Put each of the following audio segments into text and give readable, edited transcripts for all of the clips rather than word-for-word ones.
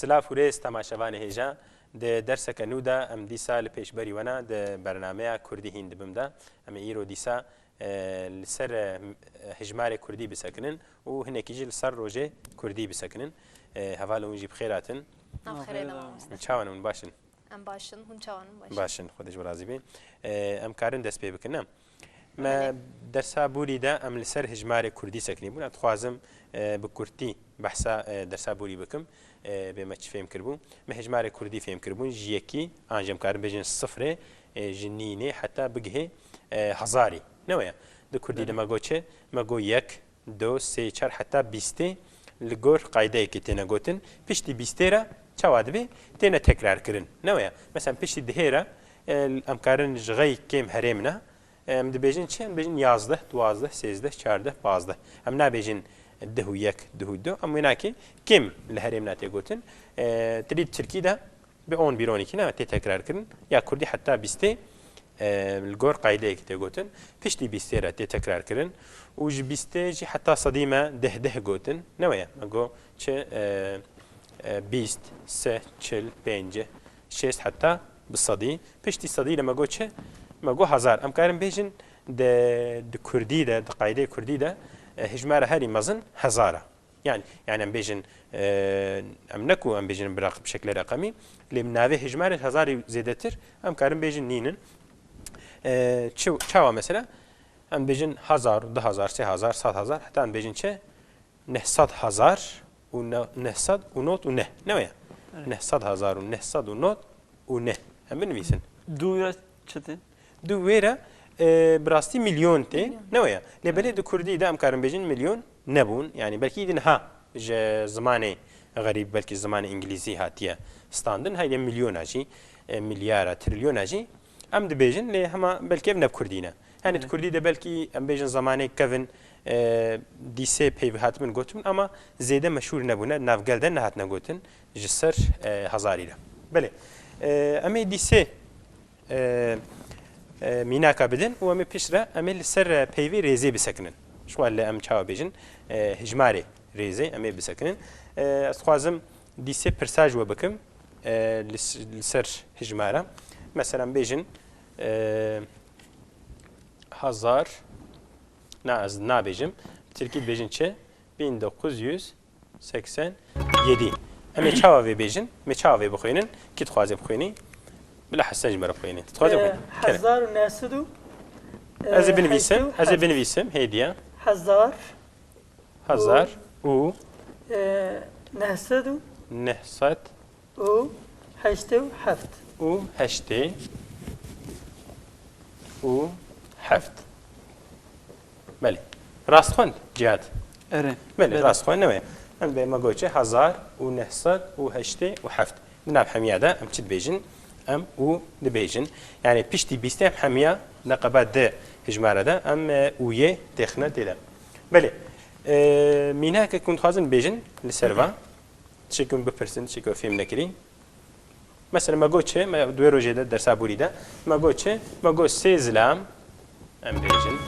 سلاف ورێز تەماشەوانی هێژە دەرسەکە نودا ئەم دیسا لە پێشبەری وەنا بەرنامەیە کوردی هین دبمدا ئەمە ئیرۆ دیسا لەسەر هژمارێ کوردی بسەکنن و هەنێکیژی لەسەر ڕۆژێ کوردی بسەکنن هەوا لە ونجی بخێراتن چاوانم باشن ئەم باشن هون چاوانم باشن خۆدەش بەڕازی بێ ئەم کارن دەست پێ بکەنە دەرسا بوریدا ئەم لەسەر هژمارێ کوردی سەکنی بوون ئەتخوازم بە کورتی بەحسا دەرسا بوری بکەم بێمە چ فێم کردبوو مە هژمارێ کوردی فێم کردبوون ژیەکی ئانجەم کارم بێژن سفرێ ژنینێ حتا بگهێ هەزاری نەوەیە دە کوردی دەمەگۆ چێ مەگۆ یەک دۆ سێ چار حتا بیستێ li gor qaydeyekê têne gotin piştî bîstê re çawa dibê têne tekrarkirin neweye mesela piştî dihê re em karin ji xey kêm herê min e em dibêjin çi em bêjin yazdeh duwazdeh sêzdeh çardeh pazdeh em nabêjin dih û yek dih û du em wê nakê kêm li herê min tê gotin tirî tirkî de bi 10 bîronîkî ne tê tekrarkirin ya kurdî heta bîstê li gor qaydeyekê tê gotin piştî bîstê re tê tekrarkirin û ji bîstê jî heta sedî me deh gotin neweye me got çi bîst seh çil pêncih şêst heta bi sedî piştî sedî le me got çi me got hezar em karin bêjin di kurdî de di qaydeyê kurdî de hijmara herî mezin hezar e yani em bêjin em neku em bêjin bi şeklê reqemî lê min navê hijmarê hezarî zêdetir em karin bêjin nînin çawa mesela em bêjin hezar, 2000, 3000, 100000 heta em bêjin çi 900,000 û 900 û not û neh neweye 900,000 û 900 û not û neh em binivîsin du çi du wê re bi rastî milyon tê neweye lêbelê di kurdî de em karin bêjin milyon nebûn yani belkî din ha ji zimanê xerîb belkî zimanê îngilîzî hatiye standin heydê milyona jî milyara trilyona jî em dibêjin lê hema belkî ev neb kurdî ne yani kurdî de belkî em bêjin zamanê kevin dîsê peyvê hatibin gotin ama zêde meşhûr nebûne navgel de nehatine gotin ji ser hezarî re belê em ê dîsê mînaka bidin û em ê pişt re em ê li ser peyvê rêzê bisekinin şwal li em çawa bêjin hijmarê rêzê em ê bisekinin ez dixwazim dîsê pirsaj we bikim li ser hijmara mesela bêjin hezar ez nabêjim Tirkî bêjin çi 1987 em ê çawa vê bêjin me çawa vê bixwînin kî dixwazê bixwînî bila hesen ji me re bixwînî dixwazê bixwînî hezar û nesed û ez ê binivîsim hêdiye hezar û nesed û nehsed û heştê û heft û heştê û heft belê rastxwend cihad belê rastxwend newê em bê me got çi hezar û nehsed û heştê û heft di nav hemiya de em çi dibêjin em û dibêjin yani piştî bîstê em hemiya neqeba di hijmara de em û yê têxine têde belê mînakek hûn dixwazin bêjin li ser van tişekî hûn bipirsin tişekî we fêm nekirî mesela me got çi duê rojê de dersa bûrî de me got çi me got sê zilam em bêjin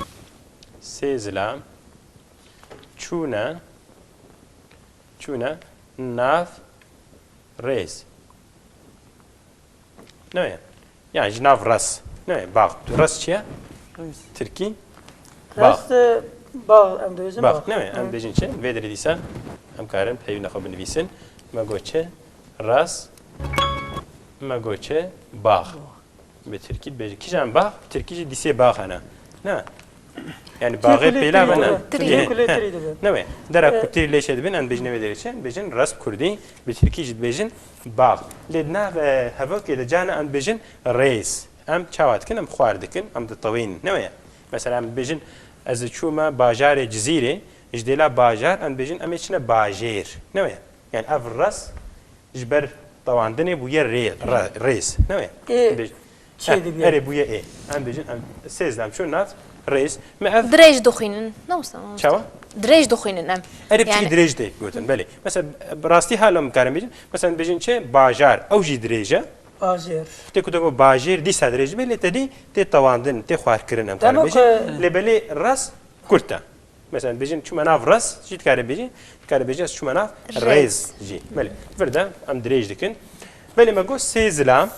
sê zilam çûne nav rêz newê yani ji nav res newê bax res çi ye Tirkî rast bağ em dibêjin bax newê em bêjin çi vê derê dîsa em karin peyvîna xwe binivîsin me got çi res me got çi bax bi Tirkî dibêjin kîjan bax Tirkî jî dîsê bax hene ne yani باغê pêla bine newê dera ku tirî lêşe dibin em bêjin vê derê çi bêjin resm kurdî bi Tirkî jî dibêjin bax lê di nav hevokê de cana em dibêjin rêz em çawa dikin em xwar dikin em ditewînin newê mesela em dibêjin ez çûme bajarê Cizîrê ji dêla bajar em dibêjin em ê çine bajêr newê yani ev res ji ber tewandinê bûye rêz newê erê bûye ê em bêjin sêz em çû nav rêz me ev درێژ دخوێنن çawa درێژ دخوێنن em erê piştî dirêj tê gotin belê mesela rastî hala em karin bêjin mesela bêjin çi bajar ew jî dirêj e bajêr tê ku te got bajêr dîsa dirêj bê lê te dî tê tewandin tê xwarkirin em karin bêjin lê belê res kurt e مثلا بيجن شو مناف راس جيت كاري بيجي كاري بيجي شو مناف ريز. ريز جي بله فردا ام دريج دكن بله ما جو سيزلام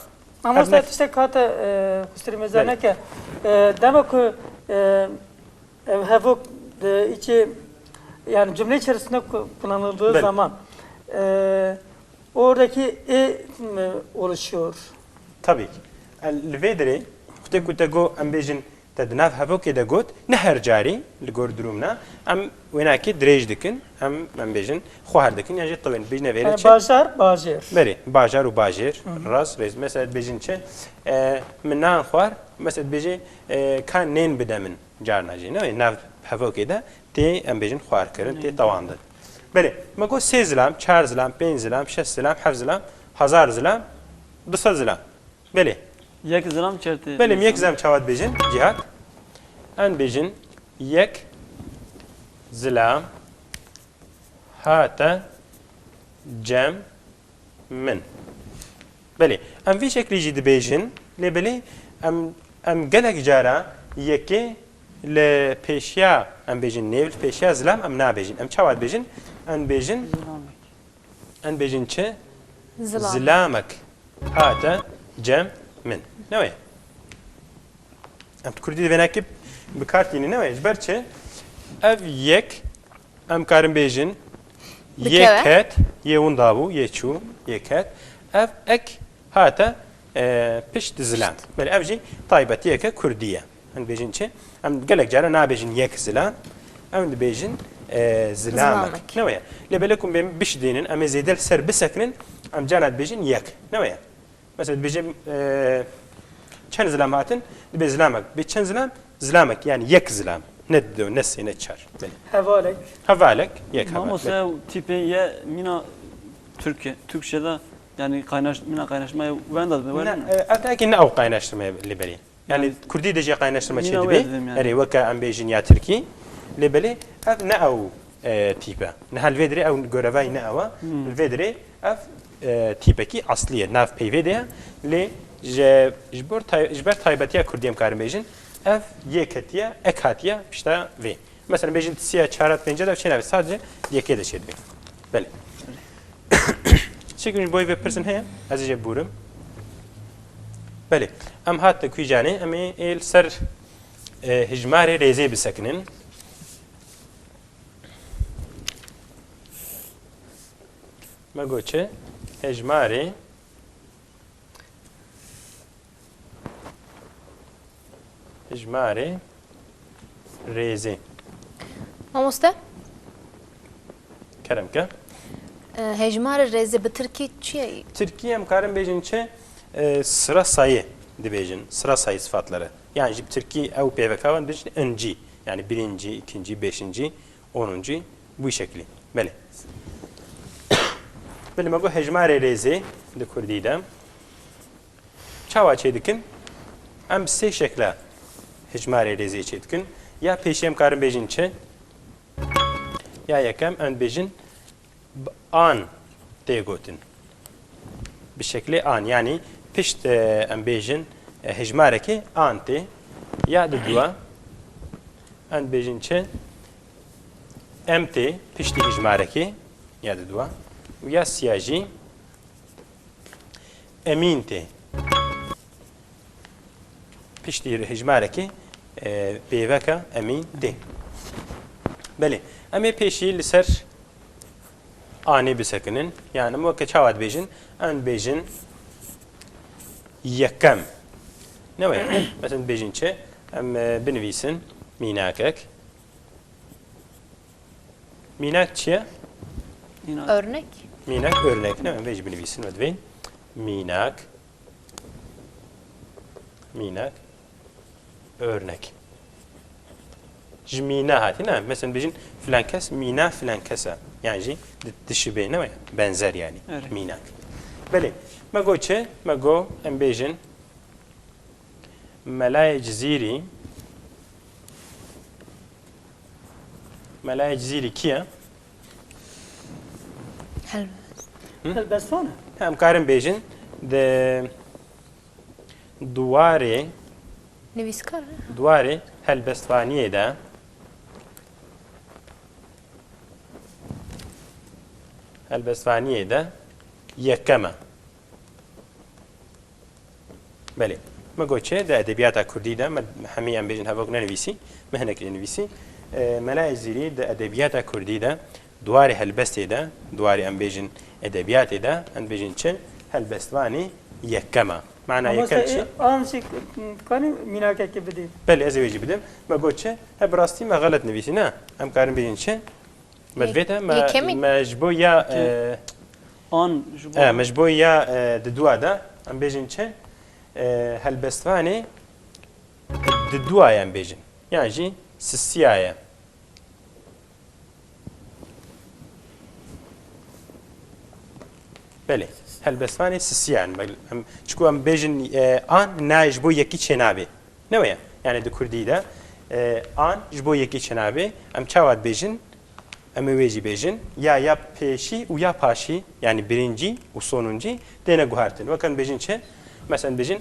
Ama işte kata kusturmazana ki demek ki hevok içi yani cümle içerisinde kullanıldığı Evet. zaman oradaki oluşuyor. tabii ki الفيدري كنت جو ام بيجن تدناف هفوك إذا قلت نهر جاري لجور درومنا ام ويناكي دريج دكن ام بيجن خوهر دكن يعني طبعا بيجنا فيلا Yani bajar, bajir. بري باجر وباجر راس ريز مثلا بيجن شيء من نان خوار مثلا بيجي كان نين بدا من جارنا جي نو ناف هفوك إذا تي ام بيجن خوار كرن تي طوان دد بري ما قول سي زلام چار زلام پنج زلام شش زلام حفظ زلام هزار زلام 200 زلام بله یک زلام چرتی بله یک زلام چاوت بیجن جهات ان بیجن یک زلام هاتا جم من بله ام في شكل يجي دبيجن لبلي ام قلق جارا يكي لبيشيا ام بيجن نيفل بيشيا زلام ام نابيجن ام چاوت بیجن ان بیجن چه Zılam. زلامك هاتا جم من نوعي ام تكردي فيناكي بكارتيني نوعي جبرتشي اف يك ام كارم بيجن يكات يون دابو يچو يكات اف اك هاتا بشت زلام بل اف جي طيبة يكا كردية ام بيجن چه ام قالك جارا نا بيجن يك زلام ام بيجن زلامك نوعي لبلكم بش دينن ام زيدل سر بسكنن ام جانات بيجن يك نوعي مثلا بيجي چند زلام هاتن دبي زلامك بچند زلام زلامك يعني يك زلام ند نس نتشار Hevalek. هفالك يك Ama هفالك sen tipi ye mina Türkçe'de yani mina kaynaşmaya ben de böyle mi? لكن او قايناشترما لبلي يعني كردي دجي قايناشترما شي مين دبي أويدهم يعني؟ اري وكا ام بيجن يا تركي لبلي اف ناو تيبا نهال فيدري او غورافاي ناوا الفيدري اف تيبكي اصليه ناف بيفيديا لي جبر تايبتيا كرديم كارم بيجن اف يكتيا اكاتيا بشتا في مثلا بيجن سيا چارات پنجه دا چنه sadece yeke de şey demek. بله شكل بوي بيرسون هي از جبورم بله ام هات کوی جانه ام ال سر هجمار ريزي بسكنن ما گوچه هجماری هجماری ریزی Mamoste? کرم که Hejmar rezi bi Türkiye çiye? Türkiye em karim bejin çe sıra sayı dibejin sıra sayı sıfatları yani jib Türkiye ev pevkavan dişin önci yani birinci, ikinci, beşinci, onuncu bu şekli bele bele mago hejmare rezi de kurdidem çava çedikin em se şekla hejmare rezi çedikin ya peşem karim bejin çe ya yakam en bejin an تيغوتن بشكل آن يعني پشت امبيجن هجماركي آنتي يا دوا ان بيجن چه امتي پشت هجماركي يا دوا ويا سياجي امينتي پشت هجماركي بيوكا امين تي بله امي پیشي لسر ani بسكنن يعني مو كشاوات بيجن ان بيجن يكم نوع مثلا بيجن شيء ام بنفيسن ميناكك ميناك شيء Örnek. ميناك örnek نوع بيجي بنفيسن ودفين ميناك ميناك örnek جمينا هاتي نعم مثلا بيجن فلان كاس مينا فلان كاسا يعني جي تشبه نوع بنزر يعني أره. ميناك بله ما جو چه ما جو ام بيجن ملاي جزيري ملاي جزيري كيا Helva. Elbestane. هم كارم بيجن د Neviskar. دواري هالبستوانية دا هەلبەستوانیە دا یەکەمە بەێ مەگۆ چێ دا ئەدەبیاتە کوردیدا هەمی ئەم بێژن هەڤۆک نەنویسی مهنێک نویسی مەلای زیری دا ئەدەبیاتە کوردیدا دواری هەلبەستێدا دواری ئەم بێژن ئەدەبیاتێدا ئەم بێژن چ هەلبەستوانی یەکەمە معنای یەکەم چی آنچه کنی میناکه که بدی بله از ویجی بدم مگو چه هب راستی ما غلط نویسی نه ام کارم ببین چه مدبیته مجبور یا آن مجبور یا ددوا ده ام بیجین چه هەلبەستوانێ دوایان بێژن یانژی سسیایە بەێ هەلبەستوانی سسییان چکو ئەم بێژن ئان نایش بۆ یەکی چێنابێ نەوەیە یانە دی کوردیدا ئان ji بۆ یەکی چێنابێ ئەم چاوات بێژن ئەمە وێژی بێژن یا پێشی و یا پاشی ینی برنجی و سۆنونجی دێنە گوهارتن وەکەن بێژن چێ مەسەن بێژن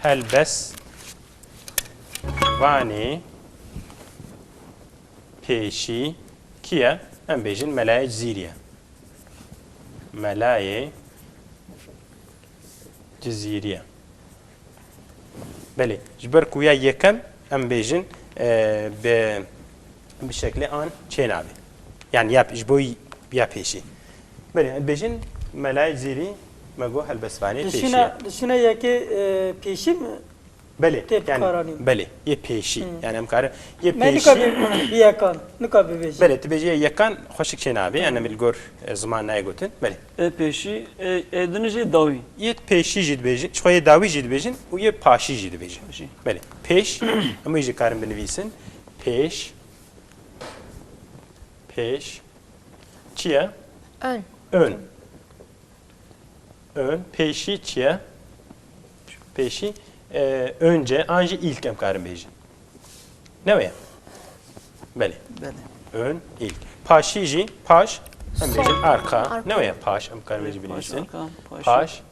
هەلبەستوانێ پێشی کیە ئەم بێژن مەلایەک زیریە مەلایە جزیریە بەێ ji ber ku ya yekem em bêjin bi şeklê an çênavê yani ya ji bo ya pêşî belê bêjin melayê zîrî me got helbestvanê pêşî dişine yekê pêşî mi belê yani belê yê pêşî yani em karin yê pêşî bi yekan nikabe bêjî belê tu bêjî yekan xweşik çênavê yani em li gor ziman nayê gotin belê pêşî êdinê jî dawî yê pêşî jî dibêjin ji xwe yê dawî jî dibêjin û yê paşî jî dibêjin belê pêş em jî karin binivîsin pêş pêş çi ye ön pêşî çi ye pêşî önce an jî ilk em karin bêjin newê belê ön ilk paşî jî paş em bêjin arka newê paş em karin bêjî binivîsin paş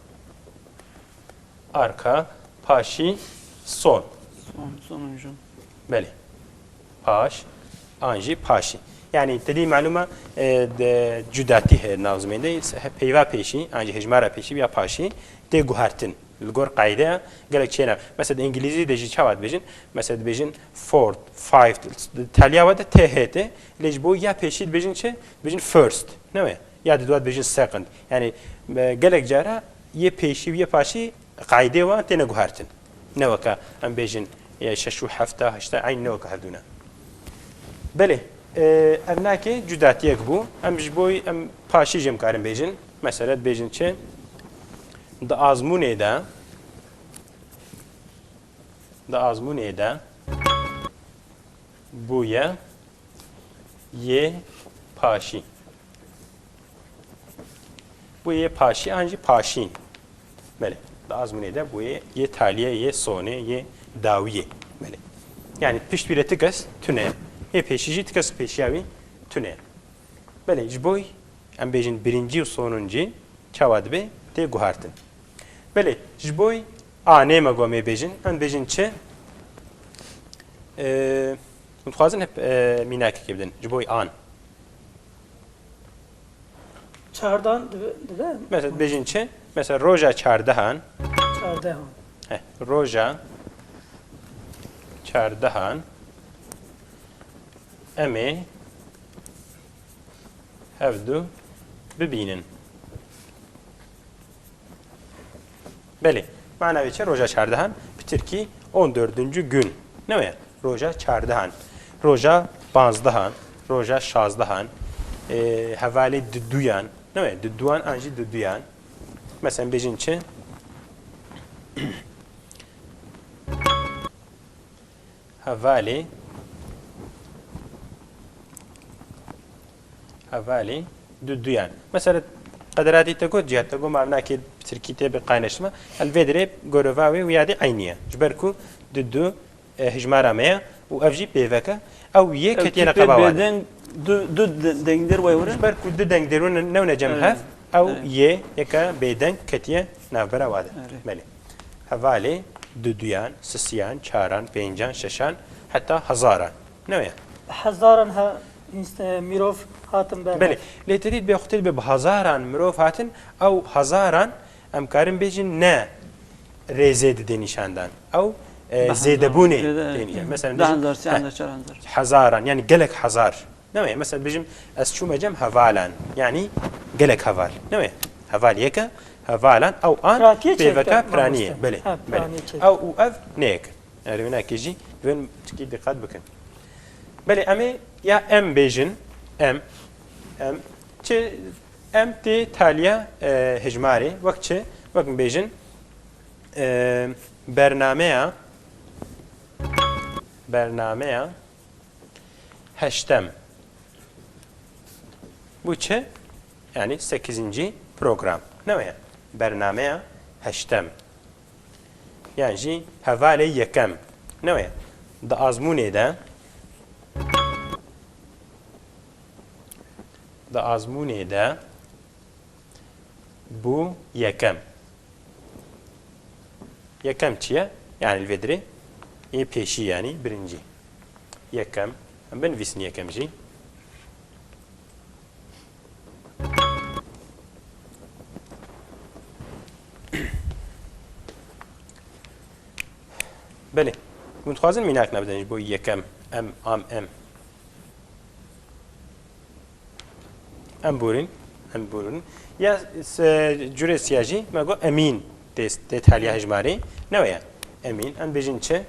arka paşî son sonuncu belê paş an jî paşî yani tedî malûma cudatî heye navzimêde peyva pêşî an jî hejmara pêşî ya paşî tê guhartin li gor qaydeya gelek çêna mesela İngilîzî de jî çavat bêjin mesela dibêjin fourth five Talya ve de THT lê ji bo ya pêşî dibêjin çi dibêjin first newê ya di duat bêjin second yani gelek cara yê pêşî û yê paşî qaydê wan têne guhartin neweka em bêjin şeş û hefta heşta eyn neweka hevdûne belê ev nakê cudatiyek bû em ji bo em paşî jî em karin bêjin mesela dibêjin çi di azmûnê de bûye yê paşî bûye paşî an jî paşîn belê di azmûnê de bûye yê taliye yê sonê yê dawiyê belê yani piştbîre ti kes tune yê pêşî jî ti kes pêşiya wî tune belê ji bo em bêjin birincî û sonuncî çawa dibe tê guhartin belê ji bo anê me got mê bêjin em bêjin çi dixwazin hep mînakekê bidin ji bo an çardan dibe mesela bêjin çi mesela roja çardehan çardehan roja çardehan em ê hevdû bibînin belê manavê çi roja çardehan bi tirkî 14. gün newê roja çardehan roja panzdehan roja şazdehan hevalê duyan newê duyan an jî duyan mesela bêjin çi hevalê duyan mesela qederatî te got cihat te got mavnakê tirkî tê bi qayneştime elvêdirê gorova wê wiyadê eyniye ji ber ku du hejmara me ye û ev jî pêveke ew yê ketiye neqeba wan du dengder way were ji ber ku du deng derûn newne cem hev ew yê yeke bêdeng ketiye navbera wade belê hevalê duyan sisiyan çaran pêncan şeşan heta hezaran newê hezaran ha mirov هاتم بر بله لتريد بيختل بهزاران مروف هاتن او هزاران ام كارم بيجن نا ريزيد دينيشاندان او زيدبوني دينيشان مثلا ده هنزار سي هنزار شر هنزار حزاران يعني قلق حزار نوعي مثلا بيجم اسشو مجم هفالان يعني قلق هفال نوعي هفال يكا هفالان او ان براتية بيفكا چه؟ برانيه ماموستا. بله ها، بله برانية چه؟ او اف نيك يعني هناك يجي وين تكيد دقات بكن بله امي يا ام بيجن ام چه ام تي تاليا هجماري وقت چه وقت بيجن برنامه هشتم bu çe yani 8. program ne ya برنامه هشتم yani jî hevalê yekem ne ya da azmunê de bu yekem yekem çiye yani vedri peşi yani birinci yekem ben visni yekem jî بله متخوازن میناک نبودنش بو یکم ام بورین یا جوره سیاجی مگو امین دست حالی هجماری نویا امین ام بیجن چه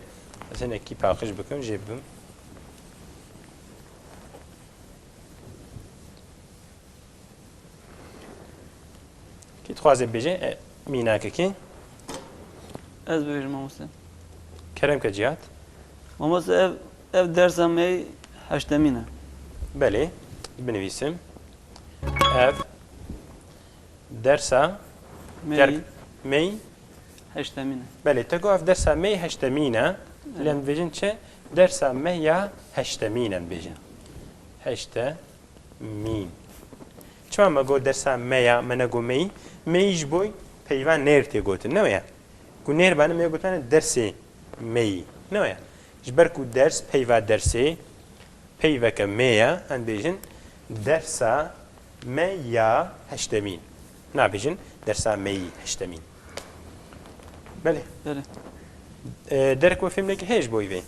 مثلا اکی پاکش بکن جیبم کی تخوازه بیجه میناک کی از بگیرم ماموستا کرم که جهات ماموستا ev dersem ey هشتمینه بله بنویسم ev درسا می هشتمینه بله تگو اف درسا می هشتمینه لان بيجن چه درسا می یا هشتمینن بيجن هشتمین چما ما گو درسا می یا منگو میش بوی پیوان نیر تی گوتن نویا گو نیر بانه می گوتن درسی می نویا جبر کو درس پیوا درسی پیوا که میا ان بيجن درسا می یا هشتمین نه بيجن درسا می هشتمین بله بله درک و فیلم که هیچ بوی وی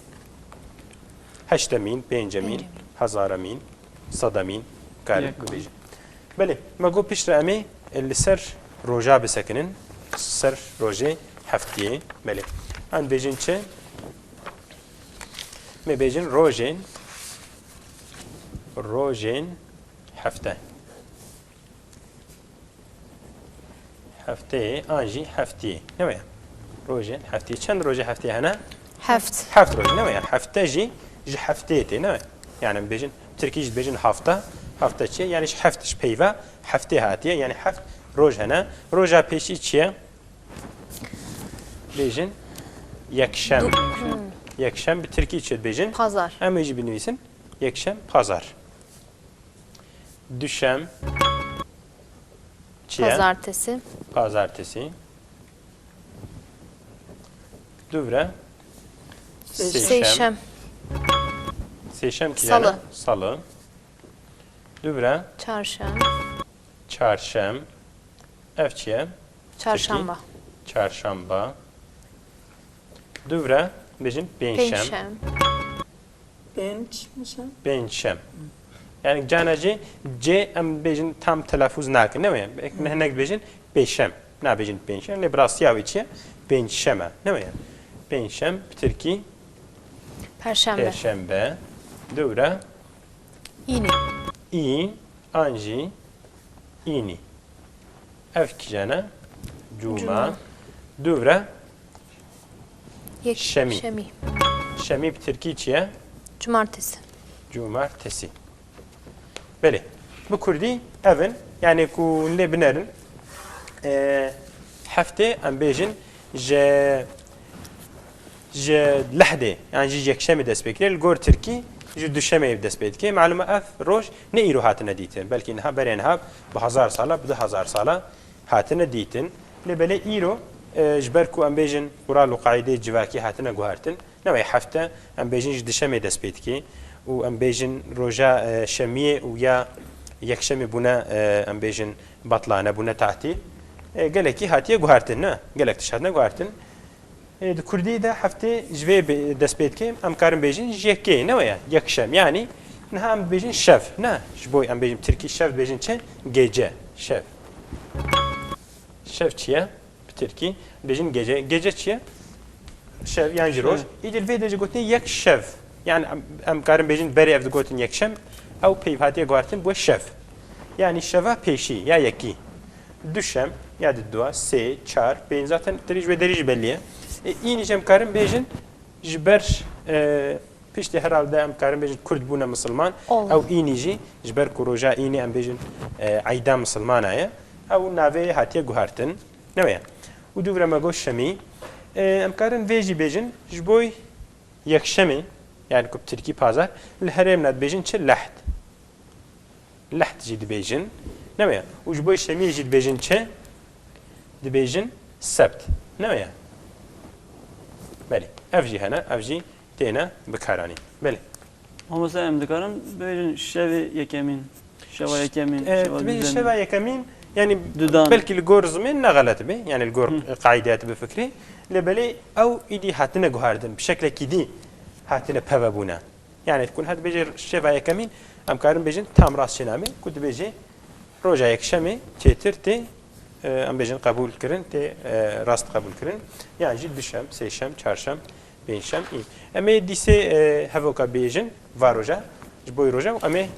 هشتمین پنجمین هزارمین صدمین کار بیج بله ما گو پیش رامی السر روجا بسکنن سر روجه هفتیه بله ان بیجن چه می بیجن روجین هفته آنجی هفتیه نویا روزين هفتي چند روزه هفتي هنا هفت روز نويا هفته جي هفتيتي نويا يعني بيجن تركيج بيجن هفته چي يعني هفتش بيفا هفته هاتيه يعني هفت روز هنا روزا بيشي چي بيجن يكشم بتركي چي بيجن Pazar. اما يجي بنويسن يكشم pazar düşem Pazartesi Duvra Seşem ki Salı Duvra Çarşam Evçiye Çarşamba Duvra Bejin Benşem yani canacı C em bejin tam telaffuz nakin ne mi? Nehnek bejin beşem. Ne bejin beşem? Ne brasya içi beşeme. Ne mi? Beşem Türkiye Perşembe. Dura İyi Anji İni. Evkicana Cuma. Dura Şemi Türkiye içi Cumartesi. بله bu Kurdi evin yani ku ne binerin hafte am bejin je lahde yani je yekşemi destekler gor Türkiye je düşeme destekler malum af roş ne iru hatına ditin belki ne beren hab bu 1000 sala bu 1000 sala hatına ditin le bele iru جبر کو ام بیجن قرال و قاعده جواکی هاتنه گوهرتن نوی هفته ام بیجن düşeme destekler و ام بیجن روزا شمیه و یا یەکشەمی بوونە ئەم بێژن بەتڵانە بوونە تعتیل gelekî hatiye guhartin ne gelek tişatine guhartin di Kurdî de heftê ji vê dest pê dike em karin bêjin ji yekê ne ya yekşem yani niha em bêjin şev ne ji bo em bêjin Tirkî şev bêjin çi gece şev şev çi ye bi Tirkî bêjin gece gece çi ye şev yani ji roj îdil vê de ji gotinê yek şev yani em karin bêjin berê ev digotin yekşem ew peyv hatiye guhartin bu şev yani şeva pêşî ya yekî düşem ya dua se çar ben zaten derij ve derij belliye این جم کارم بیشن جبر پیشتی herhalde em karim bejin Kurd buna Müslüman ev inici jber kuroja ini em bejin ayda Müslümana ya ev nave hatiye guhartin ne ya u duvra mago şemi em karim veji bejin jboy yakşemi yani kup Türkiye pazar الهرم nad bejin çe laht laht jid bejin ne ya u jboy şemi jid bejin çe di bejin sebt ne ya بله افجی هنه افجی تینا بکارانی بله ama mesela emdikaram böyle şevi yekemin şeva yekemin şeva yekemin yani Düdan. belki الجور زمين نغلط به يعني الجور قاعدات بفكري لبلي او ايدي هاتنا جوهردن بشكل كدي هاتنا بابونا يعني تكون هاد بيجي شفا يكمين ام كارم بيجن تام راس شنامي كنت بيجي روجا يكشمي تيتر تي ام بيجن قبول كرن تي راست قبول كرن يعني جد بشم سيشم چارشم بينشم اي اما ديسي هفوكا بيجن واروجا جبوي روجا اما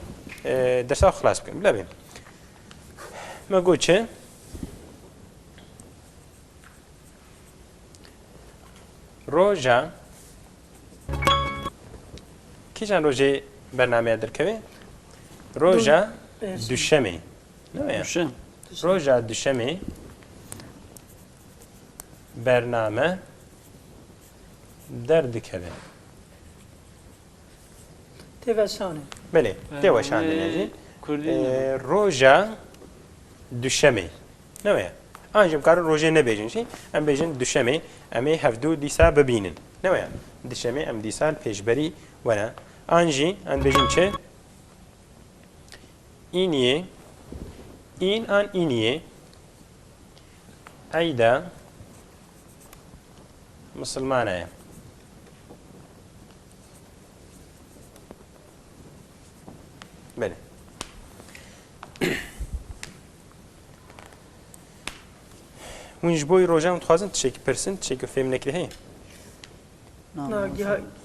درسا خلاص بكن بلا بين ما قلتش روجا كيشان روجي برنامج دركوي روجا دوشمي نويا Düşün. روجا دوشمي برنامه دردكوي تیوشانه بله تيوشان يعني Kurdi روجا دوشمي نويا انجم كارو روجا نبيجن شي ام بيجن دوشمي امي هفدو ديسا ببينن نويا دوشمي ام ديسال پیشبري وانا انجي ان بيجن چه اینیه این آن اینیه عیدا مسلمانه بله ونج بوی روزا متخوازن تشيك پرسن تشيك فهم نکره هی نه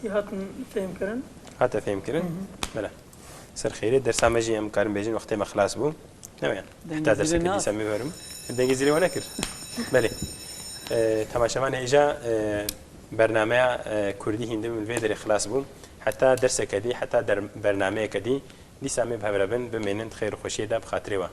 گیهاتن فهم کردن حتی فهم کردن بله سر خیره درس همه ام کارم بیجین وقتی ما خلاص بوم نمیان حتی درس کدی سمی برم دنگی زیری وانه کرد بله تماشامان ایجا برنامه کردی هندی من ویدر خلاص بوم حتی درس کدی حتی در برنامه کدی دی سمی بهبرابن بمینند خیر و خوشی دب خاطری و